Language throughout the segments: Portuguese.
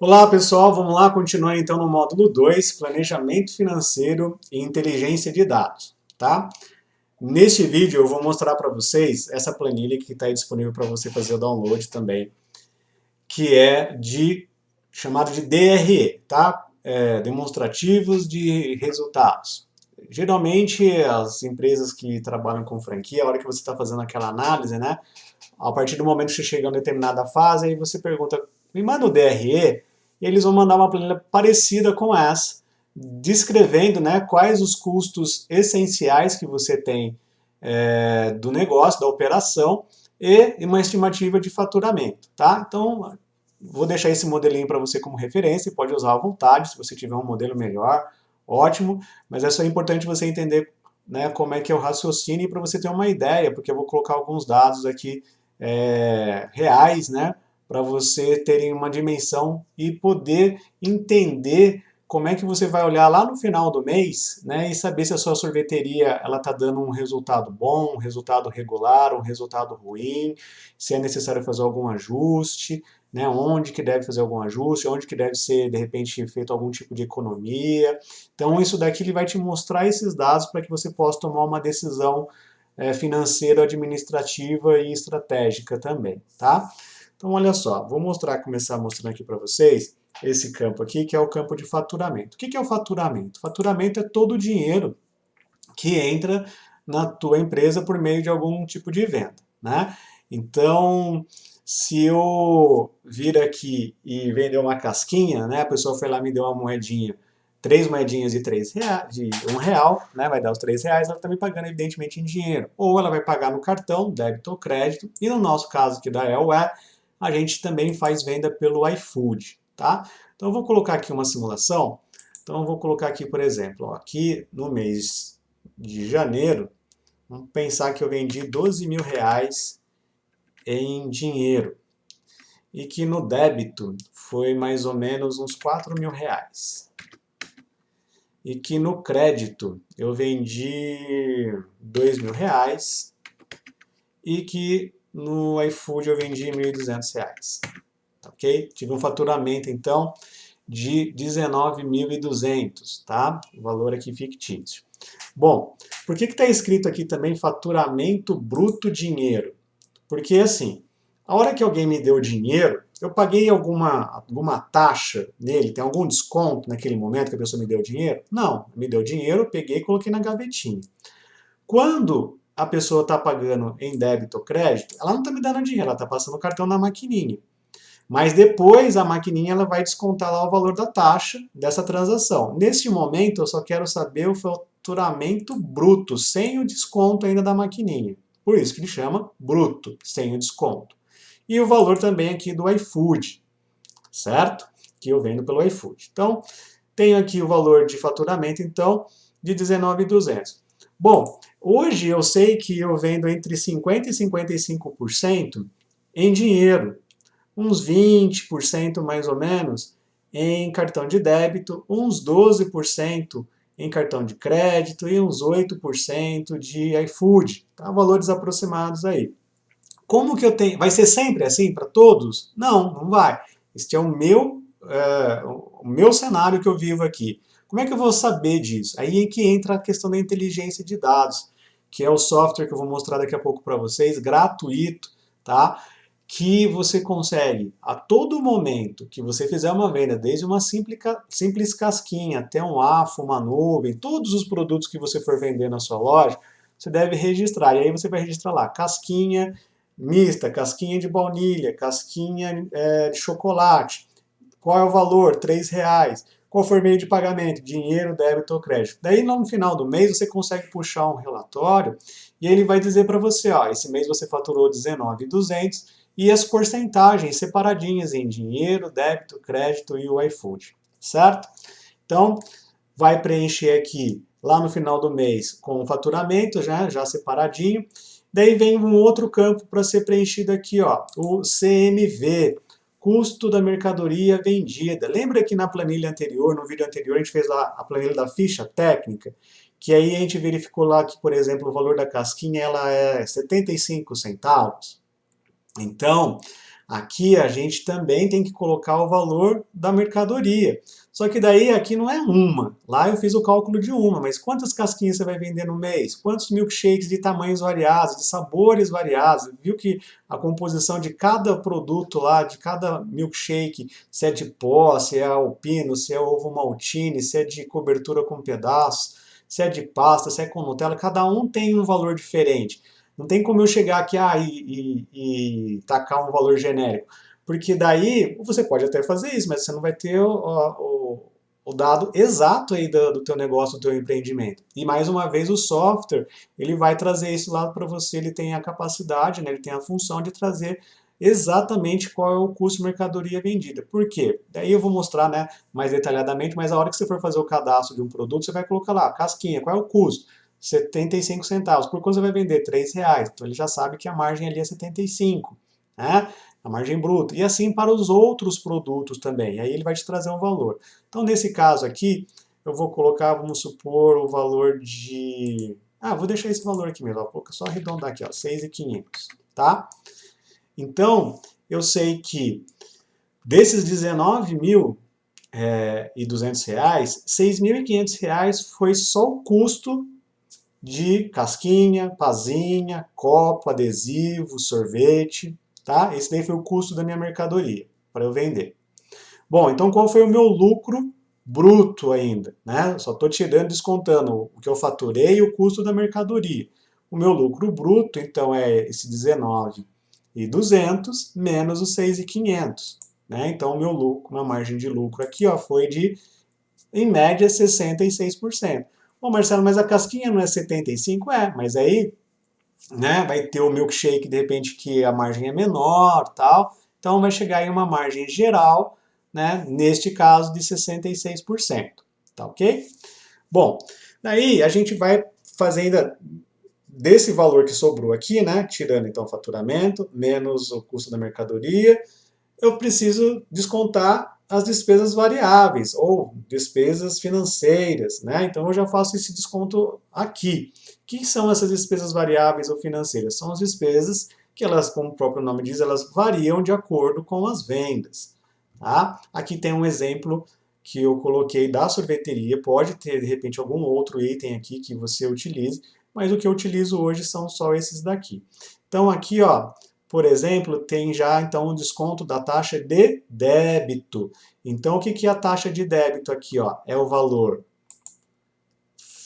Olá pessoal, vamos lá continuar então no módulo 2, Planejamento Financeiro e Inteligência de Dados, tá? Neste vídeo eu vou mostrar para vocês essa planilha que está disponível para você fazer o download também, que é chamado de DRE, tá? Demonstrativos de resultados. Geralmente as empresas que trabalham com franquia, a hora que você está fazendo aquela análise, né? A partir do momento que você chega em uma determinada fase, aí você pergunta, me manda o DRE, e eles vão mandar uma planilha parecida com essa, descrevendo, né, quais os custos essenciais que você tem do negócio, da operação, e uma estimativa de faturamento, tá? Então, vou deixar esse modelinho para você como referência, pode usar à vontade, se você tiver um modelo melhor, ótimo, mas é só importante você entender, né, como é que é o raciocínio para você ter uma ideia, porque eu vou colocar alguns dados aqui reais, né, para você terem uma dimensão e poder entender como é que você vai olhar lá no final do mês, né, e saber se a sua sorveteria ela está dando um resultado bom, um resultado regular, um resultado ruim, se é necessário fazer algum ajuste, né, onde que deve fazer algum ajuste, onde que deve ser, de repente, feito algum tipo de economia. Então, isso daqui ele vai te mostrar esses dados para que você possa tomar uma decisão financeira, administrativa e estratégica também, tá? Então, olha só, vou começar mostrando aqui para vocês esse campo aqui, que é o campo de faturamento. O que é o faturamento? Faturamento é todo o dinheiro que entra na tua empresa por meio de algum tipo de venda, né? Então, se eu vir aqui e vender uma casquinha, né? A pessoa foi lá e me deu uma moedinha, três moedinhas de de R$ 1, né? Vai dar os R$ 3, ela está me pagando evidentemente em dinheiro. Ou ela vai pagar no cartão, débito ou crédito, e no nosso caso aqui da Elware, a gente também faz venda pelo iFood, tá? Então eu vou colocar aqui uma simulação. Então eu vou colocar aqui, por exemplo, ó, aqui no mês de janeiro, vamos pensar que eu vendi R$ 12.000 em dinheiro e que no débito foi mais ou menos uns R$ 4.000 e que no crédito eu vendi R$ 2.000 e que no iFood eu vendi R$ 1.200, ok? Tive um faturamento então de 19.200, tá? O valor aqui fictício. Bom, por que está escrito aqui também faturamento bruto dinheiro? Porque assim, a hora que alguém me deu dinheiro, eu paguei alguma taxa nele, tem algum desconto naquele momento que a pessoa me deu dinheiro? Não, me deu dinheiro, eu peguei e coloquei na gavetinha. Quando a pessoa está pagando em débito ou crédito, ela não está me dando dinheiro, ela está passando o cartão na maquininha. Mas depois a maquininha ela vai descontar lá o valor da taxa dessa transação. Neste momento eu só quero saber o faturamento bruto, sem o desconto ainda da maquininha. Por isso que ele chama bruto, sem o desconto. E o valor também aqui do iFood, certo? Que eu vendo pelo iFood. Então, tenho aqui o valor de faturamento, então, de 19.200. Bom, hoje eu sei que eu vendo entre 50% e 55% em dinheiro, uns 20% mais ou menos em cartão de débito, uns 12% em cartão de crédito e uns 8% de iFood, tá? Valores aproximados aí. Como que eu tenho? Vai ser sempre assim para todos? Não, não vai. Este é o meu cenário que eu vivo aqui. Como é que eu vou saber disso? Aí é que entra a questão da inteligência de dados, que é o software que eu vou mostrar daqui a pouco para vocês, gratuito, tá? Que você consegue, a todo momento que você fizer uma venda, desde uma simples casquinha até um AFO, uma nuvem, todos os produtos que você for vender na sua loja, você deve registrar. E aí você vai registrar lá, casquinha mista, casquinha de baunilha, casquinha de chocolate. Qual é o valor? R$ 3. Qual foi o meio de pagamento? Dinheiro, débito ou crédito. Daí no final do mês você consegue puxar um relatório e ele vai dizer para você, ó, esse mês você faturou 19.200 e as porcentagens separadinhas em dinheiro, débito, crédito e o iFood, certo? Então, vai preencher aqui lá no final do mês com o faturamento já separadinho. Daí vem um outro campo para ser preenchido aqui, ó, o CMV, custo da mercadoria vendida. Lembra que na planilha anterior, no vídeo anterior, a gente fez lá a planilha da ficha técnica? Que aí a gente verificou lá que, por exemplo, o valor da casquinha ela é 75 centavos. Então, Aqui a gente também tem que colocar o valor da mercadoria. Só que daí aqui não é uma. Lá eu fiz o cálculo de uma, mas quantas casquinhas você vai vender no mês? Quantos milkshakes de tamanhos variados, de sabores variados? Viu que a composição de cada produto lá, de cada milkshake, se é de pó, se é alpino, se é ovo maltine, se é de cobertura com pedaços, se é de pasta, se é com Nutella, cada um tem um valor diferente. Não tem como eu chegar aqui e tacar um valor genérico. Porque daí você pode até fazer isso, mas você não vai ter o dado exato aí do teu negócio, do teu empreendimento. E mais uma vez o software, ele vai trazer esse lado para você, ele tem a capacidade, né, ele tem a função de trazer exatamente qual é o custo de mercadoria vendida. Por quê? Daí eu vou mostrar, né, mais detalhadamente, mas a hora que você for fazer o cadastro de um produto, você vai colocar lá, casquinha, qual é o custo? 75 centavos. Por quanto você vai vender? R$3. Então ele já sabe que a margem ali é 75, né? A margem bruta. E assim para os outros produtos também. Aí ele vai te trazer um valor. Então nesse caso aqui, eu vou colocar, vamos supor, o valor de... vou deixar esse valor aqui mesmo. Vou só arredondar aqui, ó, 6.500, tá? Então, eu sei que desses 19.200 reais, R$6.500 foi só o custo de casquinha, pazinha, copo, adesivo, sorvete, tá? Esse daí foi o custo da minha mercadoria para eu vender. Bom, então qual foi o meu lucro bruto ainda, né? Só estou tirando, descontando o que eu faturei e o custo da mercadoria. O meu lucro bruto, então, é esse 19.200 menos os 6.500, né? Então, o meu lucro, na margem de lucro aqui, ó, foi de, em média, 66%. Bom, Marcelo, mas a casquinha não é 75? Mas aí, né, vai ter o milkshake, de repente, que a margem é menor, tal. Então, vai chegar em uma margem geral, né, neste caso, de 66%. Tá ok? Bom, daí a gente vai fazendo desse valor que sobrou aqui, né, tirando então o faturamento, menos o custo da mercadoria, eu preciso descontar as despesas variáveis ou despesas financeiras, né? Então eu já faço esse desconto aqui. O que são essas despesas variáveis ou financeiras? São as despesas que elas, como o próprio nome diz, elas variam de acordo com as vendas. Tá? Aqui tem um exemplo que eu coloquei da sorveteria, pode ter de repente algum outro item aqui que você utilize, mas o que eu utilizo hoje são só esses daqui. Então aqui, ó, por exemplo, tem já então um desconto da taxa de débito. Então, o que é a taxa de débito aqui? Ó? É o valor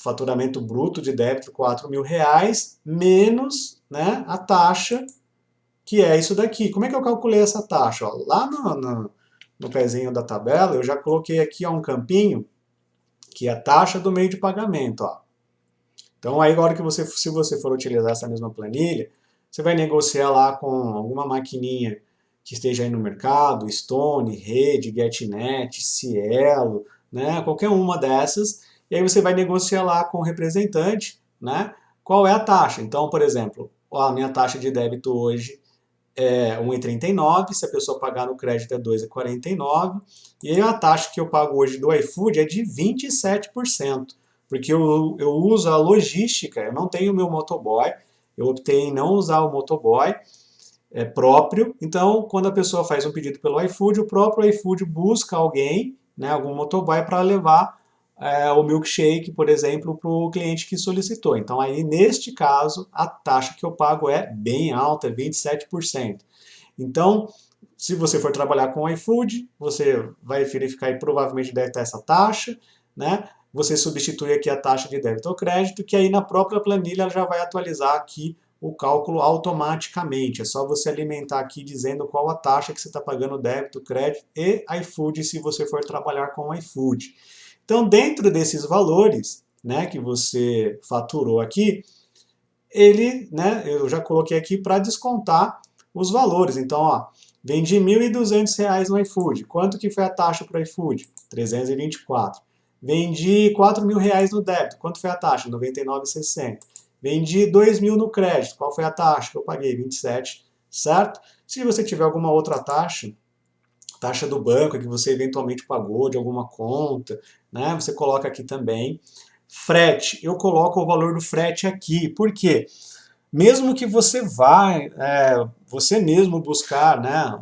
faturamento bruto de débito, R$4.000, menos, né, a taxa, que é isso daqui. Como é que eu calculei essa taxa? Ó, lá no pezinho da tabela, eu já coloquei aqui ó, um campinho, que é a taxa do meio de pagamento. Ó. Então, aí, agora que se você for utilizar essa mesma planilha, você vai negociar lá com alguma maquininha que esteja aí no mercado, Stone, Rede, GetNet, Cielo, né, qualquer uma dessas, e aí você vai negociar lá com o representante, né, qual é a taxa. Então, por exemplo, a minha taxa de débito hoje é 1,39, se a pessoa pagar no crédito é 2,49, e aí a taxa que eu pago hoje do iFood é de 27%, porque eu uso a logística, eu não tenho o meu motoboy, eu optei em não usar o motoboy próprio, então quando a pessoa faz um pedido pelo iFood, o próprio iFood busca alguém, né, algum motoboy para levar o milkshake, por exemplo, para o cliente que solicitou. Então aí, neste caso, a taxa que eu pago é bem alta, 27%. Então, se você for trabalhar com o iFood, você vai verificar e provavelmente deve ter essa taxa, né? Você substitui aqui a taxa de débito ou crédito, que aí na própria planilha ela já vai atualizar aqui o cálculo automaticamente. É só você alimentar aqui dizendo qual a taxa que você está pagando débito, crédito e iFood se você for trabalhar com o iFood. Então, dentro desses valores, né, que você faturou aqui, né, eu já coloquei aqui para descontar os valores. Então, ó, vendi R$1.200 no iFood. Quanto que foi a taxa para o iFood? 324. Vendi R$4.000 no débito. Quanto foi a taxa? 99,60. Vendi R$2.000 no crédito. Qual foi a taxa que eu paguei? 27, certo? Se você tiver alguma outra taxa do banco que você eventualmente pagou de alguma conta, né? Você coloca aqui também. Frete, eu coloco o valor do frete aqui. Por quê? mesmo que você vá, você mesmo buscar, né,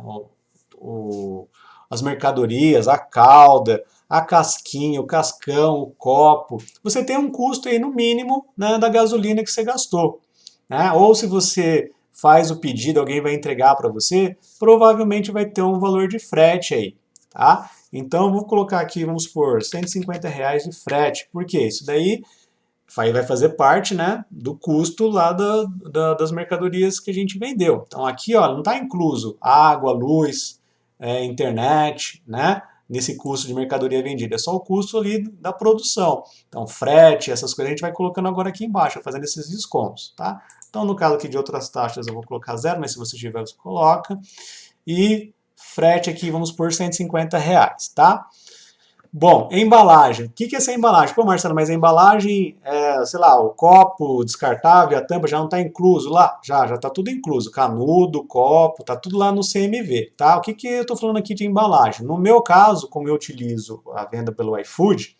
as mercadorias, a calda, a casquinha, o cascão, o copo, você tem um custo aí no mínimo, né, da gasolina que você gastou, né? Ou se você faz o pedido, alguém vai entregar para você, provavelmente vai ter um valor de frete aí, tá? Então, vou colocar aqui, vamos supor, R$ 150 de frete. Por quê? Isso daí vai fazer parte, né, do custo lá das mercadorias que a gente vendeu. Então, aqui, ó, não está incluso água, luz, internet, né, nesse custo de mercadoria vendida. É só o custo ali da produção. Então, frete, essas coisas a gente vai colocando agora aqui embaixo, fazendo esses descontos, tá? Então, no caso aqui de outras taxas, eu vou colocar zero, mas se você tiver, você coloca. E frete aqui, vamos por R$ 150, tá? Bom, embalagem. O que é essa embalagem? Pô, Marcelo, mas a embalagem, sei lá, o copo descartável, a tampa já não está incluso lá? Já está tudo incluso. Canudo, copo, está tudo lá no CMV, tá? O que eu estou falando aqui de embalagem? No meu caso, como eu utilizo a venda pelo iFood,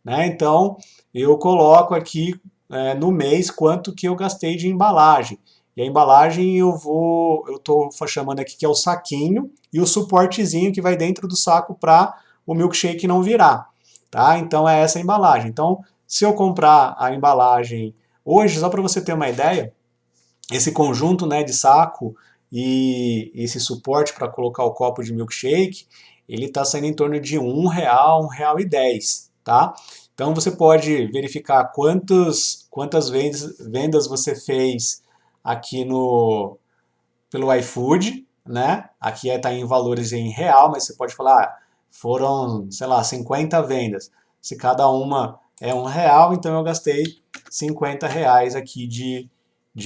né, então eu coloco aqui no mês quanto que eu gastei de embalagem. E a embalagem eu estou chamando aqui que é o saquinho e o suportezinho que vai dentro do saco para o milkshake não virar, tá? Então é essa a embalagem. Então, se eu comprar a embalagem hoje, só para você ter uma ideia, esse conjunto, né, de saco e esse suporte para colocar o copo de milkshake, ele está saindo em torno de R$ 1, R$ 1,10, tá? Então você pode verificar quantas vendas você fez aqui pelo iFood, né? Aqui está em valores em real, mas você pode falar, foram, sei lá, 50 vendas. Se cada uma é R$ 1, então eu gastei R$ 50 aqui de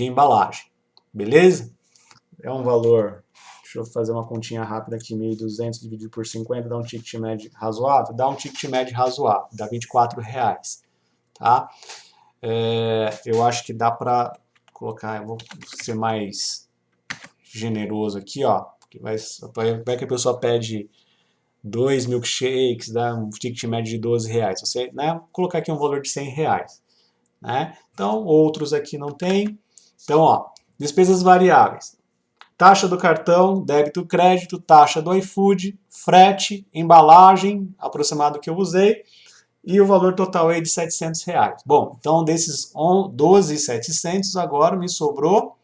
embalagem. Beleza? É um valor, deixa eu fazer uma continha rápida aqui, 1.200 dividido por 50, dá um ticket médio razoável? Dá um ticket médio razoável, dá R$ 24, tá? Eu acho que dá para colocar, eu vou ser mais generoso aqui, ó, porque vai que a pessoa pede 2 milkshakes, dá um ticket médio de R$ 12. Você, né, vou colocar aqui um valor de R$ 100, né? Então, outros aqui não tem. Então, ó, despesas variáveis. Taxa do cartão, débito, crédito, taxa do iFood, frete, embalagem, aproximado que eu usei, e o valor total é de R$ 700. Bom, então desses 12.700 agora me sobrou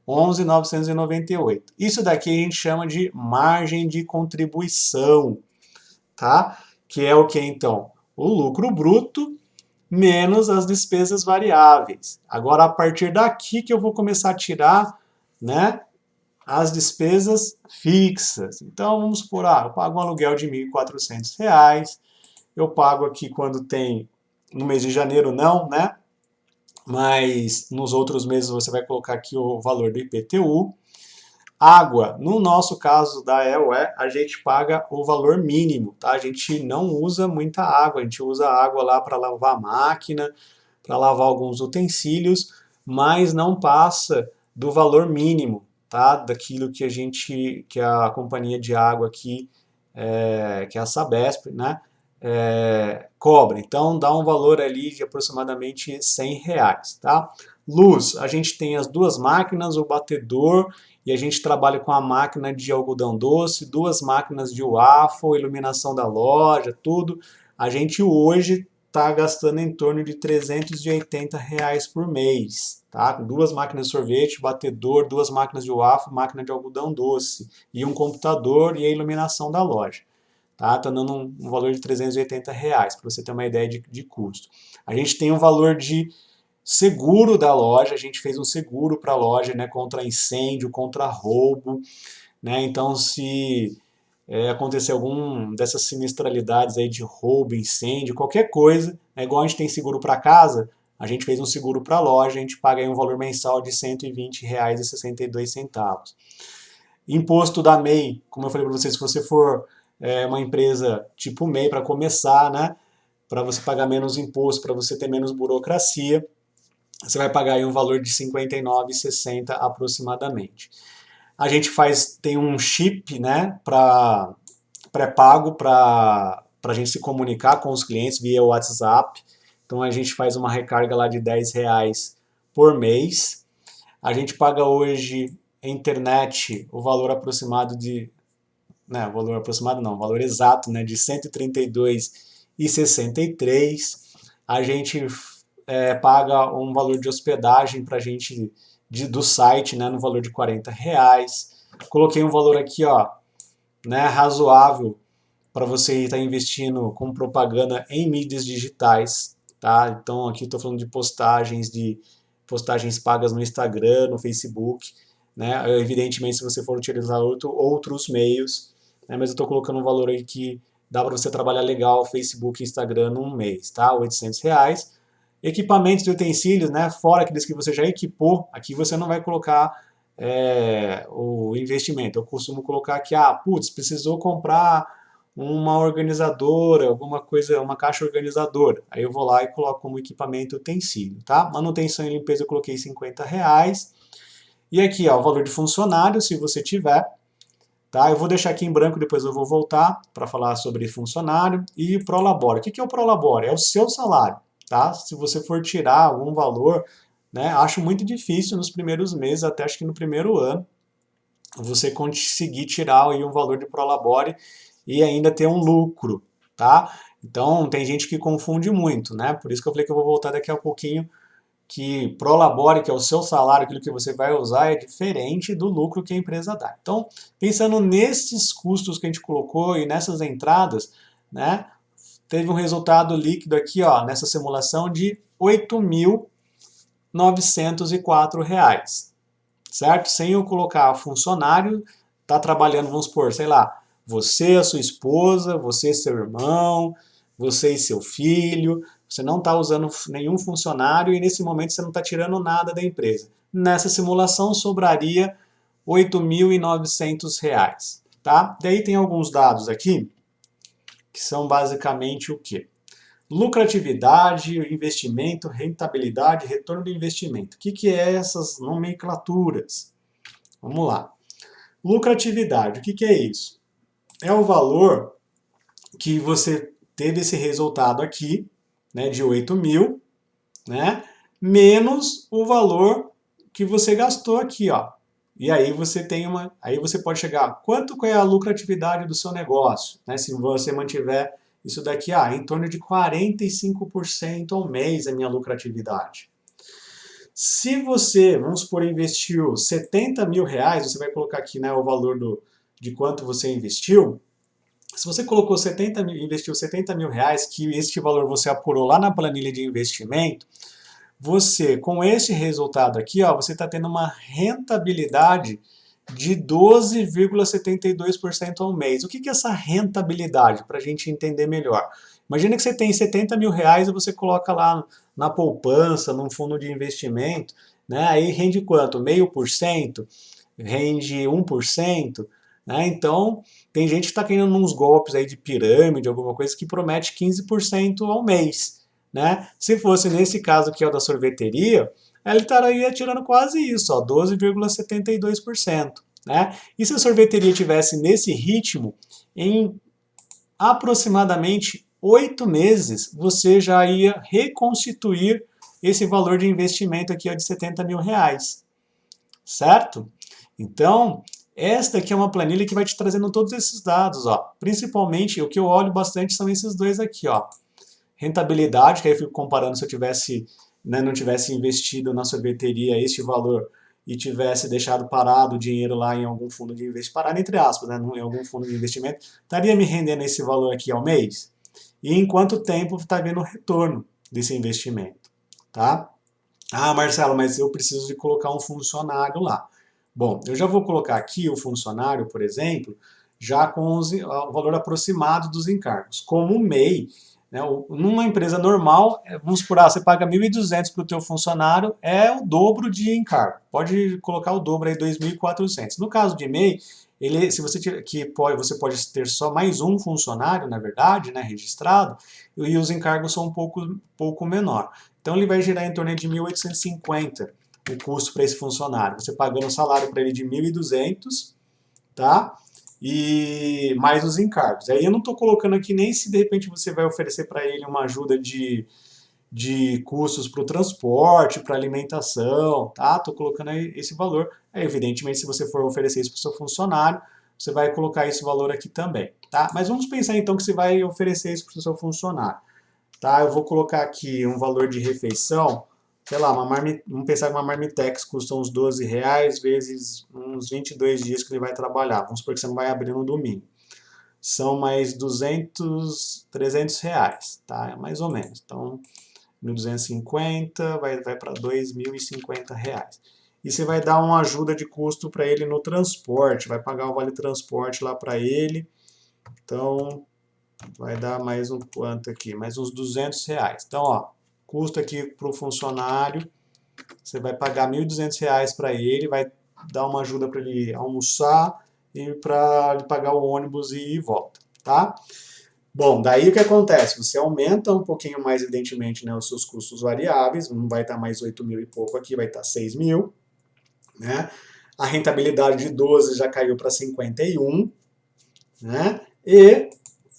11.998. Isso daqui a gente chama de margem de contribuição, tá? Que é o que então? O lucro bruto menos as despesas variáveis. Agora, a partir daqui que eu vou começar a tirar, né, as despesas fixas. Então, vamos supor, eu pago um aluguel de R$ 1.400, eu pago aqui quando tem, no mês de janeiro não, né, mas nos outros meses você vai colocar aqui o valor do IPTU. Água, no nosso caso da EUE, a gente paga o valor mínimo, tá? A gente não usa muita água, a gente usa água lá para lavar a máquina, para lavar alguns utensílios, mas não passa do valor mínimo, tá? Daquilo que a companhia de água aqui, que é a Sabesp, né? Cobra. Então dá um valor ali de aproximadamente R$ 100, tá? Luz, a gente tem as duas máquinas, o batedor, e a gente trabalha com a máquina de algodão doce, duas máquinas de waffle, iluminação da loja, tudo. A gente hoje está gastando em torno de R$ 380 por mês, tá? Duas máquinas de sorvete, batedor, duas máquinas de waffle, máquina de algodão doce, e um computador e a iluminação da loja. Tá dando um valor de R$ 380, para você ter uma ideia de custo. A gente tem um valor de seguro da loja, a gente fez um seguro para a loja, né, contra incêndio, contra roubo, né, então se acontecer algum dessas sinistralidades aí de roubo, incêndio, qualquer coisa, né, igual a gente tem seguro para casa, a gente fez um seguro para a loja, a gente paga aí um valor mensal de R$ 120,62. Imposto da MEI, como eu falei para vocês, se você for uma empresa tipo MEI para começar, né, para você pagar menos imposto, para você ter menos burocracia, você vai pagar aí um valor de R$ 59,60 aproximadamente. A gente tem um chip, né, pré-pago para a gente se comunicar com os clientes via WhatsApp. Então a gente faz uma recarga lá de R$ 10 por mês. A gente paga hoje a internet o valor aproximado de... Né, o valor aproximado não, o valor exato, né, de R$ 132,63. A gente paga um valor de hospedagem para a gente do site, né, no valor de R$ 40. Coloquei um valor aqui, ó, né, razoável para você estar investindo com propaganda em mídias digitais, tá? Então aqui estou falando de postagens pagas no Instagram, no Facebook, né? Evidentemente, se você for utilizar outros meios, né? Mas eu estou colocando um valor aí que dá para você trabalhar legal Facebook e Instagram num mês, tá? R$ 800. Equipamentos e utensílios, né? Fora aqueles que você já equipou, aqui você não vai colocar o investimento. Eu costumo colocar aqui, putz, precisou comprar uma organizadora, alguma coisa, uma caixa organizadora. Aí eu vou lá e coloco como equipamento utensílio, tá? Manutenção e limpeza eu coloquei R$ 50. E aqui, ó, o valor de funcionário, se você tiver, tá? Eu vou deixar aqui em branco, depois eu vou voltar para falar sobre funcionário. E o Prolabore. O que é o Prolabore? É o seu salário, tá? Se você for tirar algum valor, né, acho muito difícil nos primeiros meses, até acho que no primeiro ano, você conseguir tirar aí um valor de Prolabore e ainda ter um lucro, tá? Então, tem gente que confunde muito, né? Por isso que eu falei que eu vou voltar daqui a pouquinho, que Prolabore, que é o seu salário, aquilo que você vai usar, é diferente do lucro que a empresa dá. Então, pensando nesses custos que a gente colocou e nessas entradas, né? Teve um resultado líquido aqui, ó, nessa simulação de R$ 8.904, certo? Sem eu colocar funcionário, tá trabalhando, vamos supor, sei lá, você, a sua esposa, você, seu irmão, você e seu filho, você não está usando nenhum funcionário e nesse momento você não está tirando nada da empresa. Nessa simulação sobraria R$ 8.900, tá? Daí tem alguns dados aqui que são basicamente o quê? Lucratividade, investimento, rentabilidade, retorno do investimento. O que é essas nomenclaturas? Vamos lá. Lucratividade, o que é isso? É o valor que você teve esse resultado aqui, né, de 8.000, né, menos o valor que você gastou aqui, ó. E aí você pode chegar, quanto é a lucratividade do seu negócio, né, se você mantiver isso daqui, em torno de 45% ao mês é minha lucratividade. Se você, vamos supor, investiu R$ 70.000, você vai colocar aqui, né, o valor de quanto você investiu. Se você colocou investiu R$ 70.000, que este valor você apurou lá na planilha de investimento, você, com este resultado aqui, ó, você está tendo uma rentabilidade de 12,72% ao mês. O que é essa rentabilidade? Para a gente entender melhor. Imagina que você tem R$ 70.000 e você coloca lá na poupança, num fundo de investimento, né? Aí rende quanto? 0,5%? Rende 1%? Né? Então, tem gente que está querendo uns golpes aí de pirâmide, alguma coisa que promete 15% ao mês. Né? Se fosse nesse caso aqui, ó, da sorveteria, ele estaria tirando quase isso, 12,72%. Né? E se a sorveteria tivesse nesse ritmo, em aproximadamente 8 meses, você já ia reconstituir esse valor de investimento aqui, ó, de R$ 70.000. Certo? Então, esta aqui é uma planilha que vai te trazendo todos esses dados. Ó. Principalmente, o que eu olho bastante são esses dois aqui. Ó. Rentabilidade, que aí eu fico comparando se eu tivesse, né, não tivesse investido na sorveteria este valor e tivesse deixado parado o dinheiro lá em algum fundo de investimento, parado entre aspas, né, em algum fundo de investimento, estaria me rendendo esse valor aqui ao mês? E em quanto tempo está vendo o retorno desse investimento? Tá? Marcelo, mas eu preciso de colocar um funcionário lá. Bom, eu já vou colocar aqui o funcionário, por exemplo, já com o valor aproximado dos encargos. Como o MEI, né, numa empresa normal, vamos supor, você paga 1.200 para o teu funcionário, é o dobro de encargo. Pode colocar o dobro aí, 2.400. No caso de MEI, se você você pode ter só mais um funcionário, na verdade, né, registrado, e os encargos são um pouco menor. Então ele vai gerar em torno de 1.850 o custo para esse funcionário. Você pagando o salário para ele de 1.200, tá? E mais os encargos. Aí eu não estou colocando aqui nem se de repente você vai oferecer para ele uma ajuda de de custos para o transporte, para alimentação, tá? Estou colocando aí esse valor. Aí, evidentemente, se você for oferecer isso para o seu funcionário, você vai colocar esse valor aqui também, tá? Mas vamos pensar então que você vai oferecer isso para o seu funcionário, tá? Eu vou colocar aqui um valor de refeição, sei lá, vamos pensar que uma Marmitex custa uns R$ 12 vezes uns 22 dias que ele vai trabalhar. Vamos supor que você não vai abrir no domingo. São mais 200, R$ 300, tá? Mais ou menos. Então, 1.250 vai para R$ 2.050. E você vai dar uma ajuda de custo para ele no transporte, vai pagar o vale transporte lá para ele. Então, vai dar mais um quanto aqui? Mais uns R$ 200. Então, ó, custo aqui para o funcionário, você vai pagar R$ 1.200 para ele, vai dar uma ajuda para ele almoçar e para ele pagar o ônibus e ir e volta, tá? Bom, daí o que acontece? Você aumenta um pouquinho mais, evidentemente, né, os seus custos variáveis, não vai estar mais 8 mil e pouco aqui, vai estar 6 mil, né? A rentabilidade de 12 já caiu para 51, né? E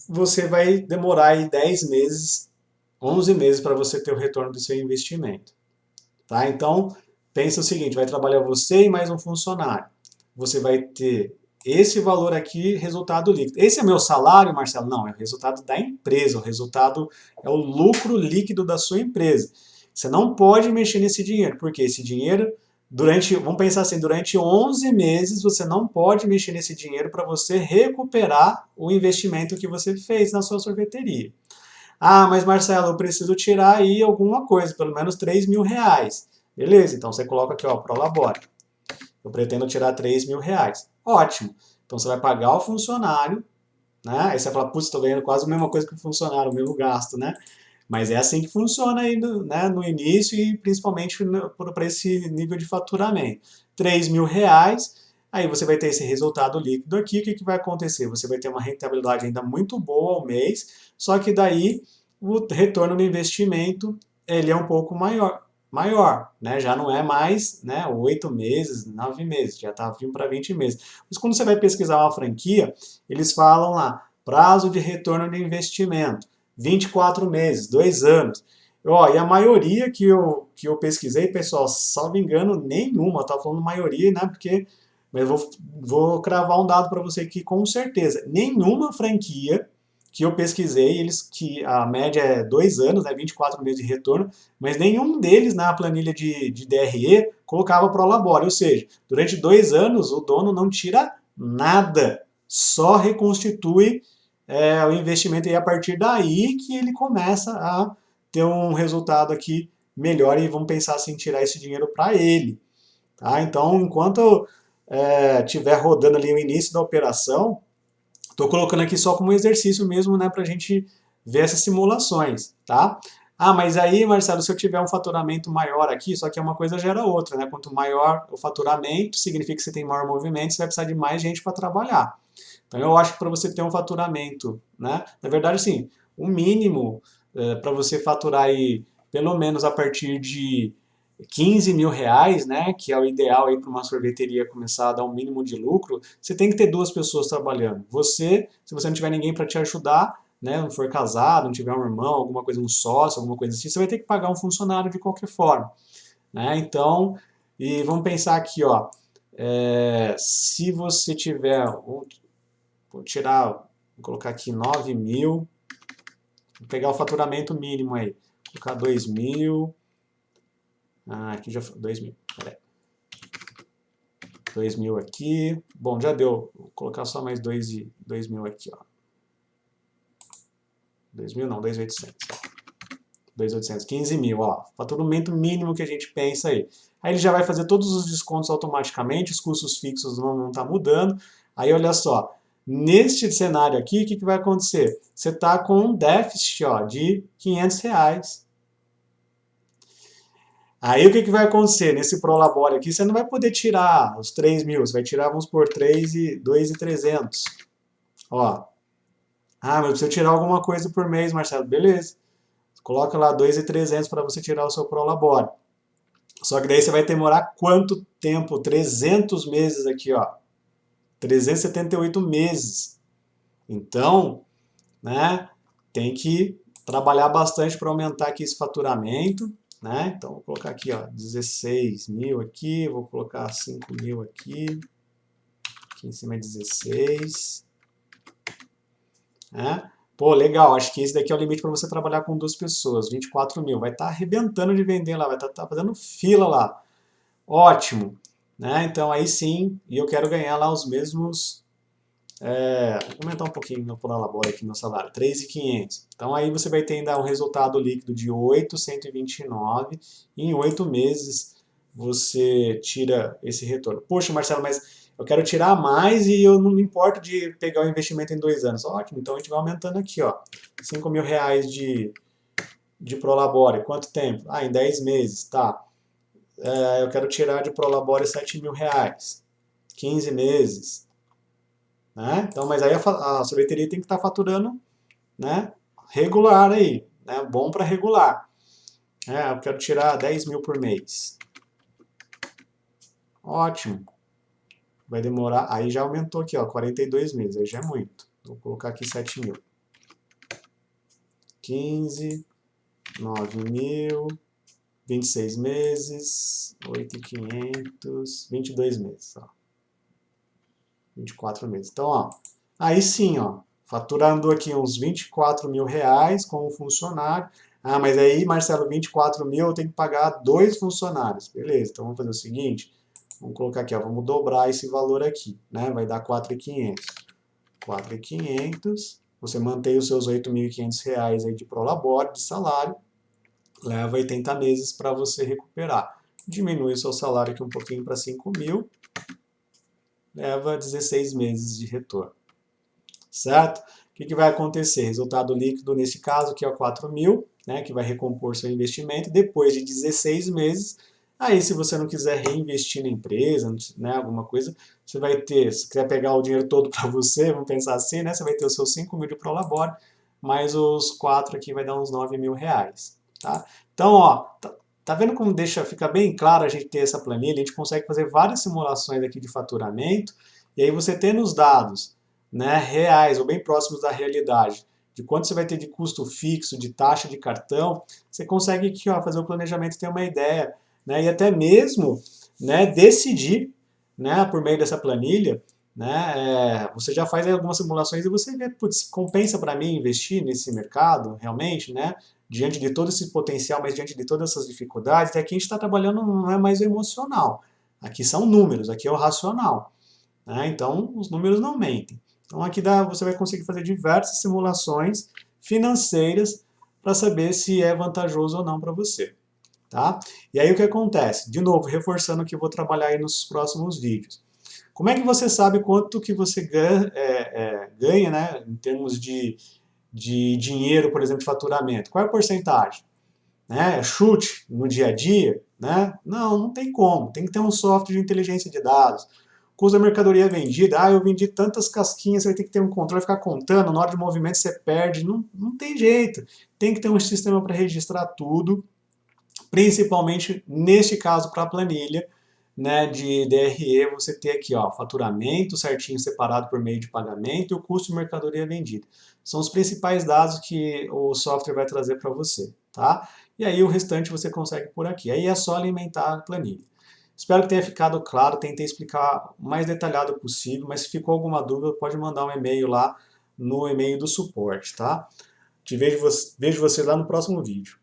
você vai demorar aí 10 meses, 11 meses para você ter o retorno do seu investimento, tá? Então, pensa o seguinte, vai trabalhar você e mais um funcionário. Você vai ter esse valor aqui, resultado líquido. Esse é meu salário, Marcelo? Não, é o resultado da empresa, o resultado é o lucro líquido da sua empresa. Você não pode mexer nesse dinheiro, porque esse dinheiro, vamos pensar assim, durante 11 meses você não pode mexer nesse dinheiro para você recuperar o investimento que você fez na sua sorveteria. Ah, mas Marcelo, eu preciso tirar aí alguma coisa, pelo menos R$ 3.000. Beleza, então você coloca aqui, ó, Prolabore. Eu pretendo tirar R$ 3.000. Ótimo. Então você vai pagar o funcionário, né? Aí você vai falar, putz, estou ganhando quase a mesma coisa que o funcionário, o mesmo gasto, né? Mas é assim que funciona aí né, no início e principalmente para esse nível de faturamento. R$ 3.000, aí você vai ter esse resultado líquido aqui. O que vai acontecer? Você vai ter uma rentabilidade ainda muito boa ao mês, só que daí o retorno do investimento ele é um pouco maior, né? Já não é mais, né, 8 meses, 9 meses, já está vindo para 20 meses. Mas quando você vai pesquisar uma franquia, eles falam lá, prazo de retorno de investimento, 24 meses, 2 anos. Ó, e a maioria que eu pesquisei, pessoal, salvo engano, nenhuma, eu estava falando maioria, né, porque, mas eu vou cravar um dado para você aqui com certeza, nenhuma franquia que eu pesquisei, que a média é 2 anos, né, 24 meses de retorno, mas nenhum deles na planilha de DRE colocava Prolabore, ou seja, durante 2 anos o dono não tira nada, só reconstitui o investimento e é a partir daí que ele começa a ter um resultado aqui melhor e vamos pensar assim, tirar esse dinheiro para ele. Tá? Então, enquanto estiver rodando ali o início da operação, estou colocando aqui só como exercício mesmo, né, para a gente ver essas simulações, tá? Ah, mas aí, Marcelo, se eu tiver um faturamento maior aqui, só que uma coisa gera outra, né? Quanto maior o faturamento, significa que você tem maior movimento, você vai precisar de mais gente para trabalhar. Então, eu acho que para você ter um faturamento, né? Na verdade, sim, o mínimo para você faturar aí, pelo menos a partir de R$ 15.000, né, que é o ideal aí para uma sorveteria começar a dar um mínimo de lucro, você tem que ter 2 pessoas trabalhando. Você, se você não tiver ninguém para te ajudar, né, não for casado, não tiver um irmão, alguma coisa, um sócio, alguma coisa assim, você vai ter que pagar um funcionário de qualquer forma, né? Então, e vamos pensar aqui, ó, se você tiver, vou tirar, vou colocar aqui 9 mil, vou pegar o faturamento mínimo aí, vou colocar 2 mil. Aqui já foi 2 mil. Peraí. 2 mil aqui. Bom, já deu. Vou colocar só mais 2 mil aqui, ó. 2 mil não, 2.800. 2.800, 15 mil, ó. Faturamento mínimo que a gente pensa aí. Aí ele já vai fazer todos os descontos automaticamente, os custos fixos não tá mudando. Aí olha só, neste cenário aqui, o que vai acontecer? Você tá com um déficit, ó, de R$ 500. Aí o que vai acontecer? Nesse Prolabore aqui, você não vai poder tirar os 3 mil, você vai tirar, vamos por 2.300. Ó. Ah, mas precisa tirar alguma coisa por mês, Marcelo. Beleza. Coloca lá 2.300 para você tirar o seu Prolabore. Só que daí você vai demorar quanto tempo? 300 meses aqui, ó. 378 meses. Então, né, tem que trabalhar bastante para aumentar aqui esse faturamento, né? Então, vou colocar aqui, ó, 16 mil aqui, vou colocar 5 mil aqui em cima é 16, né? Pô, legal, acho que esse daqui é o limite para você trabalhar com 2 pessoas, 24 mil, vai estar arrebentando de vender lá, vai estar fazendo fila lá, ótimo, né? Então aí sim, e eu quero ganhar lá os mesmos, vou aumentar um pouquinho no Prolabore aqui no salário, 3.500. Então aí você vai ter ainda um resultado líquido de 8.129, e em 8 meses você tira esse retorno. Poxa, Marcelo, mas eu quero tirar mais e eu não me importo de pegar o investimento em 2 anos. Ótimo, então a gente vai aumentando aqui, ó, 5 mil reais de Prolabore. Quanto tempo? Ah, em 10 meses, tá. Eu quero tirar de Prolabore 7 mil reais. 15 meses. Né? Então, mas aí a sorveteria tem que estar faturando, né, regular aí, né, bom para regular. Eu quero tirar 10 mil por mês. Ótimo. Vai demorar, aí já aumentou aqui, ó, 42 meses, aí já é muito. Vou colocar aqui 7 mil. 15, 9 mil, 26 meses, 8.500, 22 meses, ó. 24 meses. Então, ó, aí sim, ó, faturando aqui uns 24 mil reais com um funcionário. Ah, mas aí, Marcelo, 24 mil eu tenho que pagar 2 funcionários. Beleza, então vamos fazer o seguinte, vamos colocar aqui, ó, vamos dobrar esse valor aqui, né? Vai dar 4.500. 4.500, você mantém os seus 8.500 reais aí de Prolabore, de salário, leva 80 meses para você recuperar. Diminui o seu salário aqui um pouquinho para 5 mil, leva 16 meses de retorno. Certo? O que vai acontecer? Resultado líquido nesse caso, que é o 4 mil, né, que vai recompor seu investimento, depois de 16 meses, aí se você não quiser reinvestir na empresa, né, alguma coisa, você vai ter, se quiser pegar o dinheiro todo para você, vamos pensar assim, né, você vai ter os seus 5 mil de Prolabore, mais os 4 aqui vai dar uns 9 mil reais. Tá? Então, ó, tá vendo como fica bem claro a gente ter essa planilha, a gente consegue fazer várias simulações aqui de faturamento, e aí você tendo os dados, né, reais ou bem próximos da realidade, de quanto você vai ter de custo fixo, de taxa de cartão, você consegue aqui, ó, fazer o planejamento e ter uma ideia, né, e até mesmo, né, decidir, né, por meio dessa planilha, né, você já faz algumas simulações e você vê, putz, compensa para mim investir nesse mercado, realmente, né, diante de todo esse potencial, mas diante de todas essas dificuldades, e aqui a gente está trabalhando não é mais o emocional, aqui são números, aqui é o racional, né, então os números não mentem. Então aqui você vai conseguir fazer diversas simulações financeiras para saber se é vantajoso ou não para você. Tá? E aí o que acontece? De novo, reforçando o que eu vou trabalhar aí nos próximos vídeos. Como é que você sabe quanto que você ganha, né, em termos de dinheiro, por exemplo, de faturamento? Qual é a porcentagem? Né? Chute no dia a dia? Né? Não, não tem como. Tem que ter um software de inteligência de dados. Custo da mercadoria vendida, eu vendi tantas casquinhas, você vai ter que ter um controle, ficar contando, na hora de movimento você perde, não tem jeito. Tem que ter um sistema para registrar tudo, principalmente neste caso para a planilha, né, de DRE, você ter aqui, ó, faturamento certinho separado por meio de pagamento e o custo de mercadoria vendida. São os principais dados que o software vai trazer para você, tá? E aí o restante você consegue por aqui. Aí é só alimentar a planilha. Espero que tenha ficado claro, tentei explicar o mais detalhado possível, mas se ficou alguma dúvida, pode mandar um e-mail lá no e-mail do suporte, tá? Vejo você lá no próximo vídeo.